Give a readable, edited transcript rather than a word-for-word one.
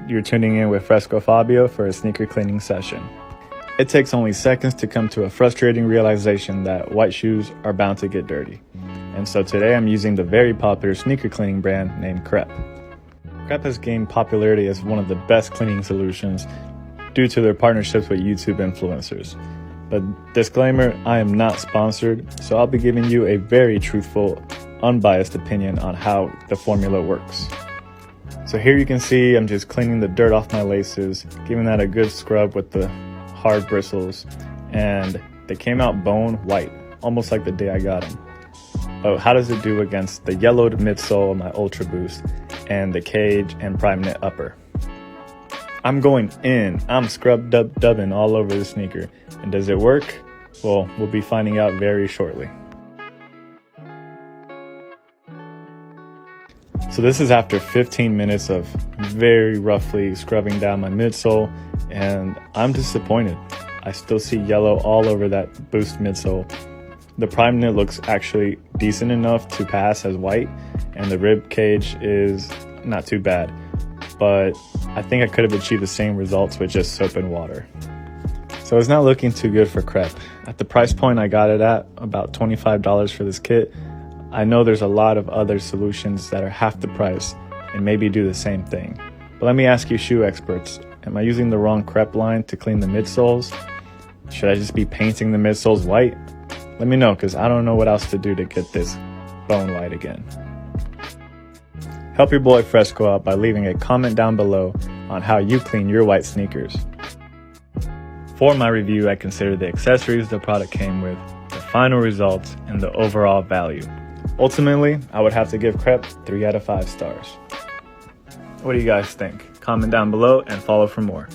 You're tuning in with Fresco Fabio for a sneaker cleaning session. It takes only seconds to come to a frustrating realization that white shoes are bound to get dirty. And so today I'm using the very popular sneaker cleaning brand named Crep. Crep has gained popularity as one of the best cleaning solutions due to their partnerships with YouTube influencers. But disclaimer, I am not sponsored, so I'll be giving you a very truthful, unbiased opinion on how the formula works. So here you can see I'm just cleaning the dirt off my laces, giving that a good scrub with the hard bristles, and they came out bone white, almost like the day I got them. But how does it do against the yellowed midsole of my Ultraboost and the cage and prime knit upper? I'm going in. I'm dubbing all over the sneaker. And does it work? Well, we'll be finding out very shortly. So this is after 15 minutes of very roughly scrubbing down my midsole, and I'm disappointed. I still see yellow all over that Boost midsole. The prime knit looks actually decent enough to pass as white, and the rib cage is not too bad. But I think I could have achieved the same results with just soap and water. So it's not looking too good for Crep. At the price point I got it at, about $25 for this kit, I know there's a lot of other solutions that are half the price and maybe do the same thing. But let me ask you shoe experts, am I using the wrong Crep line to clean the midsoles? Should I just be painting the midsoles white? Let me know, because I don't know what else to do to get this bone white again. Help your boy Fresco out by leaving a comment down below on how you clean your white sneakers. For my review, I consider the accessories the product came with, the final results, and the overall value. Ultimately, I would have to give Crep 3 out of 5 stars. What do you guys think? Comment down below and follow for more.